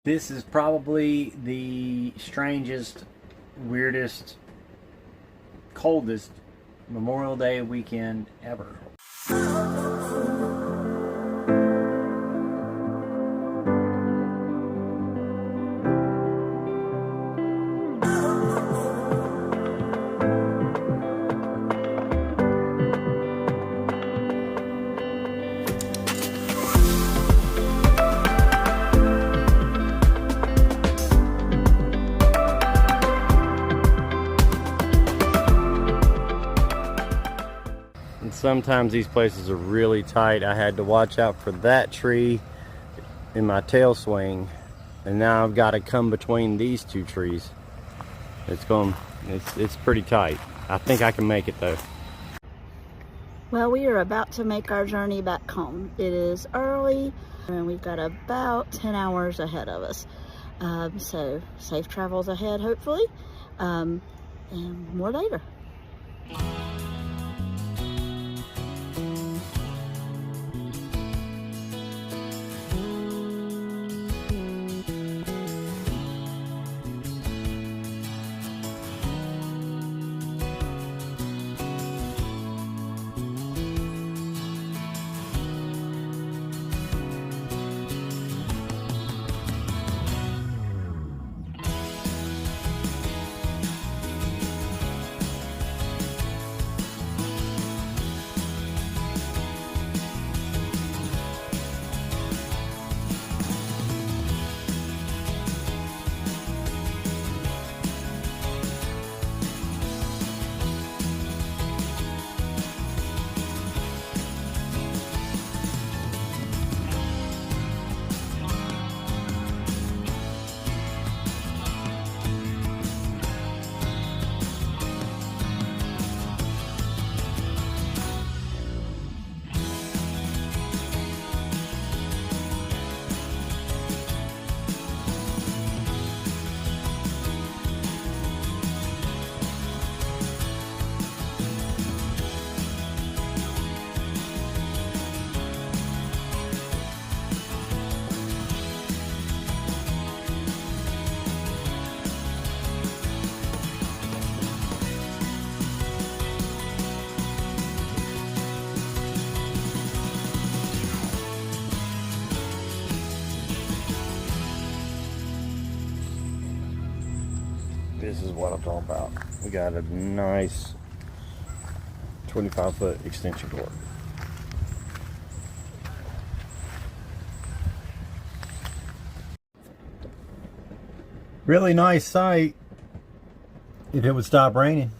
This is probably the strangest, weirdest, coldest Memorial Day weekend ever. Sometimes these places are really tight. I had to watch out for that tree in my tail swing, and now I've got to come between these two trees. It's pretty tight. I think I can make it though. Well, we are about to make our journey back home. It is early and we've got about 10 hours ahead of us. So safe travels ahead, hopefully, and more later. This is what I'm talking about. We got a nice 25-foot extension cord. Really nice sight if it would stop raining.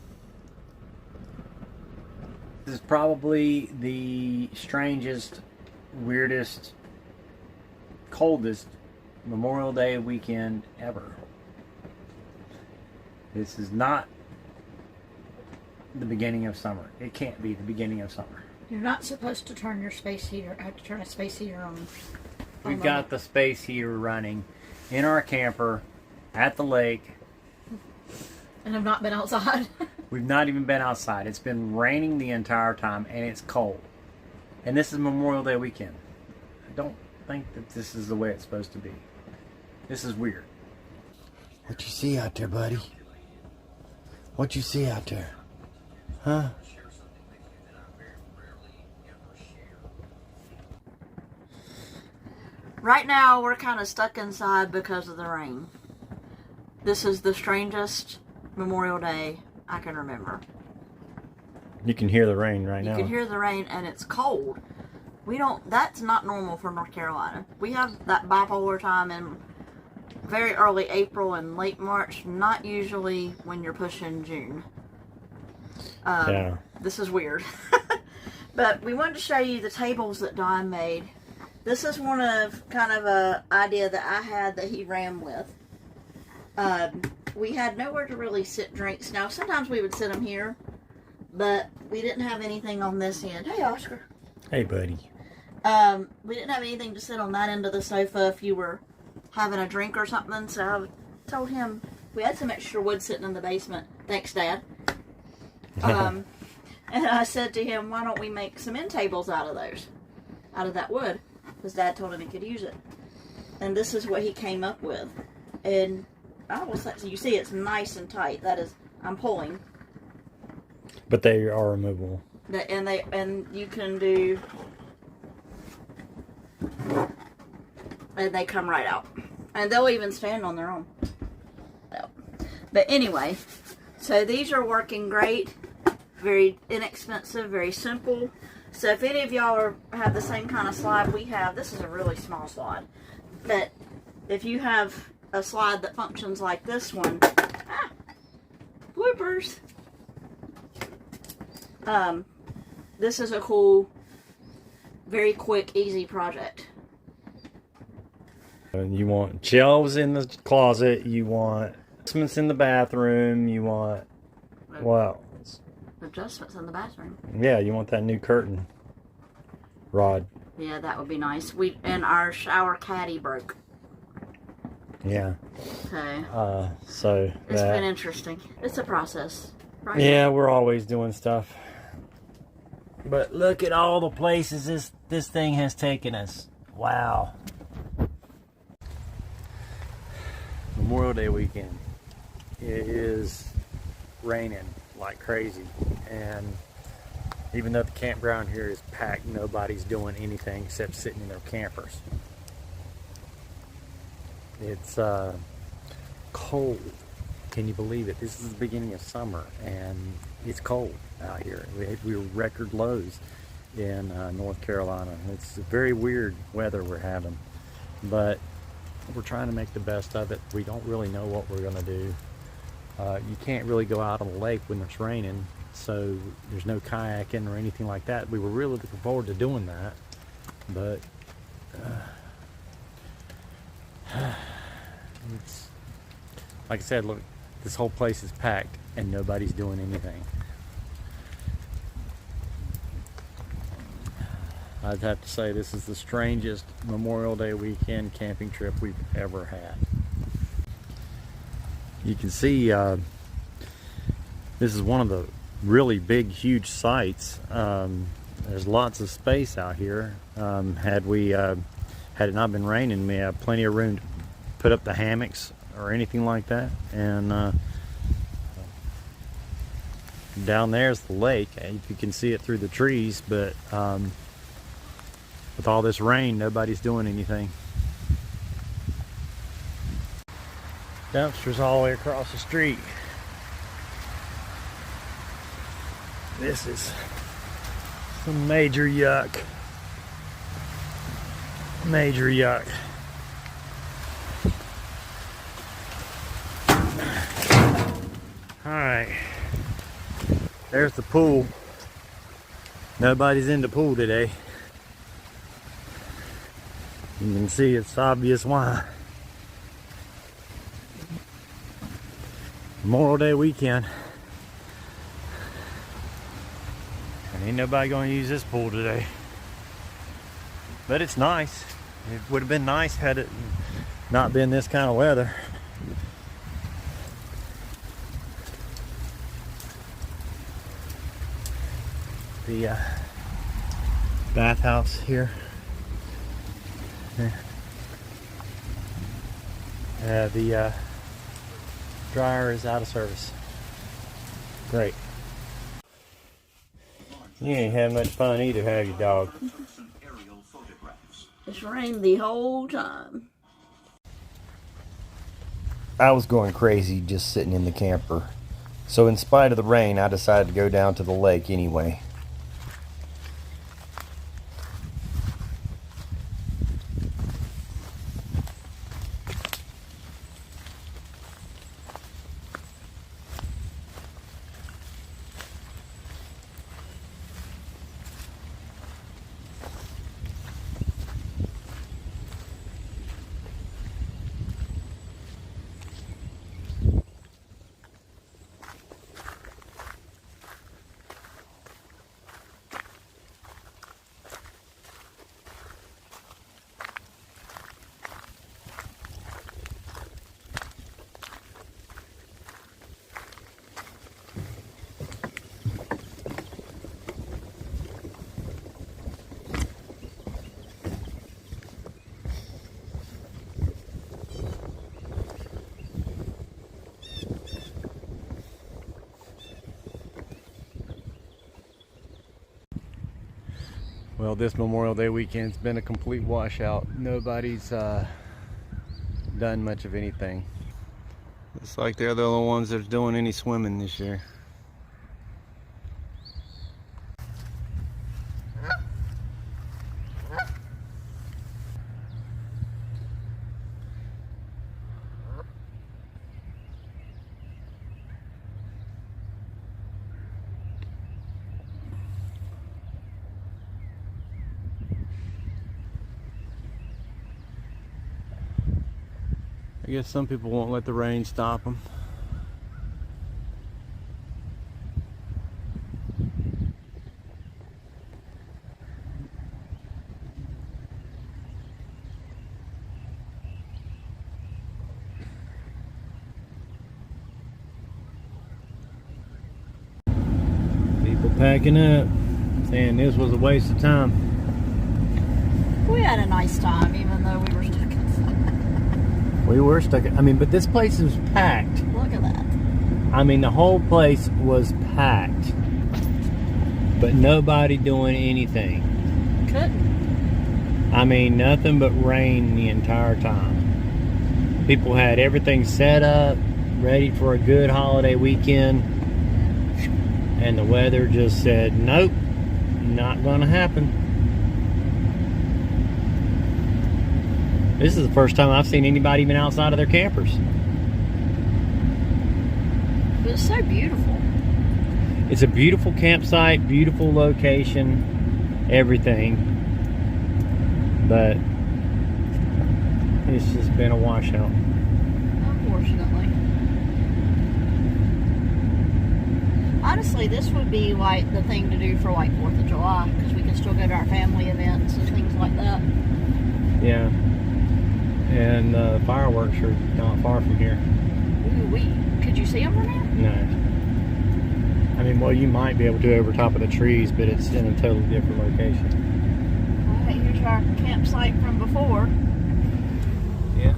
This is probably the strangest, weirdest, coldest Memorial Day weekend ever. This is not the beginning of summer. It can't be the beginning of summer. You're not supposed to turn your space heater. I have to turn a space heater on. We've got the space heater running in our camper at the lake. And I've not been outside. We've not even been outside. It's been raining the entire time and it's cold. And this is Memorial Day weekend. I don't think that this is the way it's supposed to be. This is weird. What you see out there, buddy? What you see out there? Huh? Right now, we're kind of stuck inside because of the rain. This is the strangest Memorial Day I can remember. You can hear the rain right now. You can hear the rain and it's cold. That's not normal for North Carolina. We have that bipolar time in very early April and late March, not usually when you're pushing June. Yeah. This is weird. But we wanted to show you the tables that Don made. This is one of kind of a idea that I had that he ran with. We had nowhere to really sit drinks. Now, sometimes we would sit them here, but we didn't have anything on this end. Hey, Oscar. Hey, buddy. We didn't have anything to sit on that end of the sofa if you were having a drink or something, so I told him we had some extra wood sitting in the basement. Thanks, Dad. And I said to him, why don't we make some end tables out of those, out of that wood, because Dad told him he could use it. And this is what he came up with. And I will say, you see it's nice and tight. That is, I'm pulling. But they are removable. And you can do, and they come right out. And they'll even stand on their own. But anyway, so these are working great. Very inexpensive, very simple. So if any of y'all have the same kind of slide we have, this is a really small slide. But if you have a slide that functions like this one, bloopers. This is a cool, very quick, easy project. You want shelves in the closet. You want adjustments in the bathroom. You want what else? Adjustments in the bathroom. Yeah, you want that new curtain rod. Yeah, that would be nice. And our shower caddy broke. Yeah. So it's been interesting. It's a process. Right? Yeah, we're always doing stuff. But look at all the places this thing has taken us. Wow. Memorial Day weekend. It is raining like crazy, and even though the campground here is packed, nobody's doing anything except sitting in their campers. It's cold. Can you believe it? This is the beginning of summer, and it's cold out here. We were record lows in North Carolina. It's very weird weather we're having, but we're trying to make the best of it. We don't really know what we're going to do. You can't really go out on the lake when it's raining, so there's no kayaking or anything like that. We were really looking forward to doing that, but it's like I said, look, this whole place is packed and nobody's doing anything. I'd have to say this is the strangest Memorial Day weekend camping trip we've ever had. You can see this is one of the really big, huge sites. There's lots of space out here. Had it not been raining, we have plenty of room to put up the hammocks or anything like that. And down there's the lake. You can see it through the trees, but with all this rain, nobody's doing anything. Dumpsters all the way across the street. This is some major yuck. Major yuck. Alright. There's the pool. Nobody's in the pool today. You can see it's obvious why. Memorial Day weekend. And ain't nobody gonna use this pool today. But it's nice. It would have been nice had it not been this kind of weather. The bathhouse here. The dryer is out of service. Great. You ain't having much fun either, have you, dog? It's rained the whole time. I was going crazy just sitting in the camper. So in spite of the rain, I decided to go down to the lake anyway. Well, this Memorial Day weekend's been a complete washout. Nobody's done much of anything. Looks like they're the only ones that's doing any swimming this year. I guess some people won't let the rain stop them. People packing up, saying this was a waste of time. We had a nice time, even though we were stuck inside. We were stuck. I mean, but this place was packed. Look at that. I mean, the whole place was packed, but nobody doing anything. Couldn't. I mean, nothing but rain the entire time. People had everything set up, ready for a good holiday weekend, and the weather just said, nope, not gonna happen. This is the first time I've seen anybody even outside of their campers. But it's so beautiful. It's a beautiful campsite, beautiful location, everything. But it's just been a washout. Unfortunately. Honestly, this would be like the thing to do for like 4th of July, because we can still go to our family events and things like that. Yeah. And fireworks are not far from here. Ooh, could you see them from here? No. I mean, well, you might be able to over top of the trees, but it's in a totally different location. All right, here's our campsite from before. Yeah.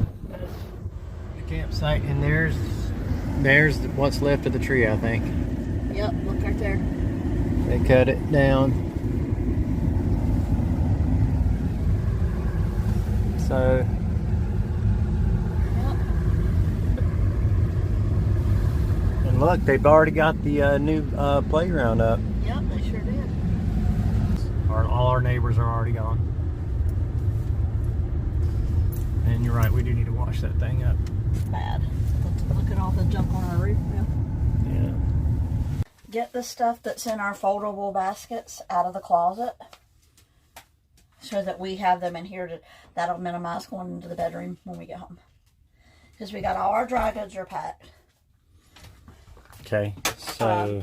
The campsite, and there's what's left of the tree, I think. Yep, look right there. They cut it down. So. And look, they've already got the new playground up. Yep, they sure did. All our neighbors are already gone. And you're right, we do need to wash that thing up. Bad. Look at all the junk on our roof now. Yeah. Get the stuff that's in our foldable baskets out of the closet so that we have them in here. That'll minimize going into the bedroom when we get home. Because we got all our dry goods are packed. Okay, so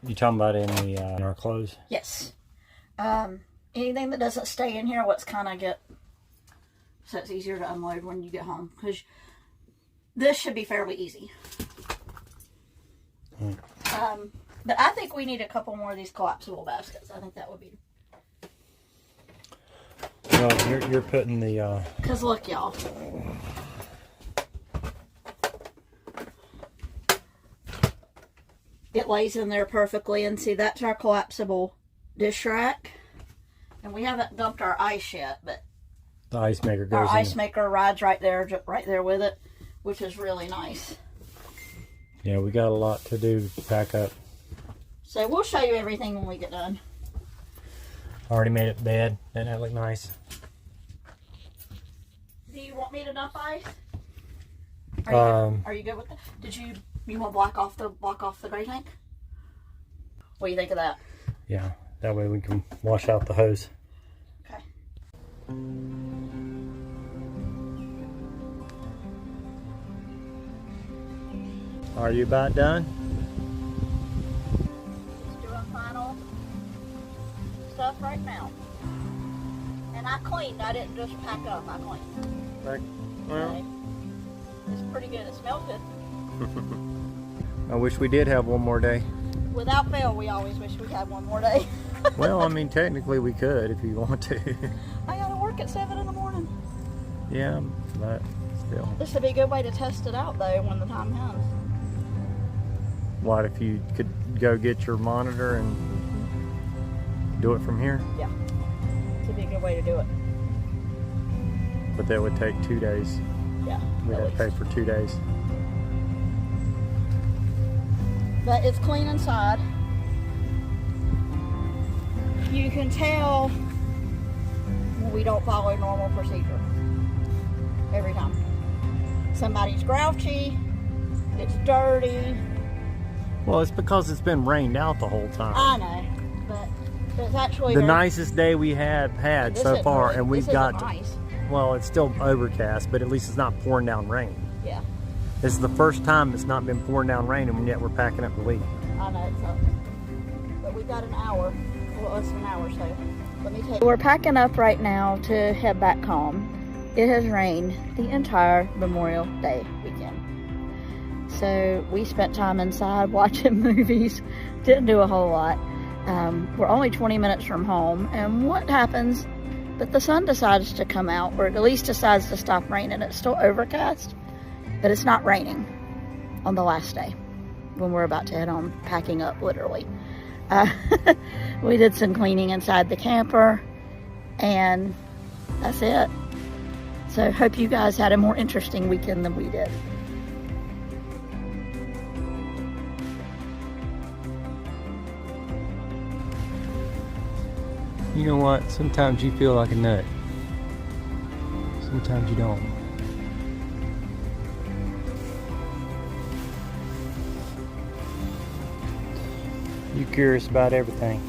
you talking about in our clothes? Yes. Anything that doesn't stay in here, let's kind of get, so it's easier to unload when you get home. Because this should be fairly easy. But I think we need a couple more of these collapsible baskets. I think that would be. Well, you're putting the. Because look, y'all. It lays in there perfectly, and see, that's our collapsible dish rack. And we haven't dumped our ice yet, but The ice maker goes our in. ice maker rides right there with it, which is really nice. Yeah, we got a lot to do to pack up. So we'll show you everything when we get done. Already made it bed. Doesn't that look nice? Do you want me to dump ice? Are you good with that? You want to block off the gray tank? What do you think of that? Yeah, that way we can wash out the hose. Okay. Are you about done? Just doing final stuff right now. And I cleaned. I didn't just pack up. I cleaned. Right. Well, Okay. It's pretty good. It smells good. I wish we did have one more day. Without fail, we always wish we had one more day. Well, I mean, technically we could if you want to. I gotta work at 7 in the morning. Yeah, but still. This would be a good way to test it out, though, when the time comes. What if you could go get your monitor and do it from here? Yeah. would be a good way to do it. But that would take 2 days. Yeah. We'd have to pay for 2 days. But it's clean inside. You can tell when we don't follow normal procedure every time. Somebody's grouchy, it's dirty. Well, it's because it's been rained out the whole time. I know, but it's actually the nicest day we had so far, and we've got nice. Well, it's still overcast, but at least it's not pouring down rain. Yeah. This is the first time it's not been pouring down rain, and yet we're packing up to leave. I know, so. But we've got an hour, well, less than an hour, so let me take. We're packing up right now to head back home. It has rained the entire Memorial Day weekend. So we spent time inside watching movies, didn't do a whole lot. We're only 20 minutes from home, and what happens? But the sun decides to come out, or at least decides to stop raining. It's still overcast, but it's not raining on the last day when we're about to head home, packing up literally. We did some cleaning inside the camper, and that's it. So hope you guys had a more interesting weekend than we did. You know what? Sometimes you feel like a nut. Sometimes you don't. You're curious about everything.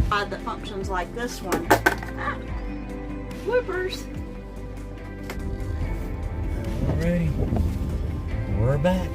That functions like this one. Ah, bloopers. Alrighty. We're back.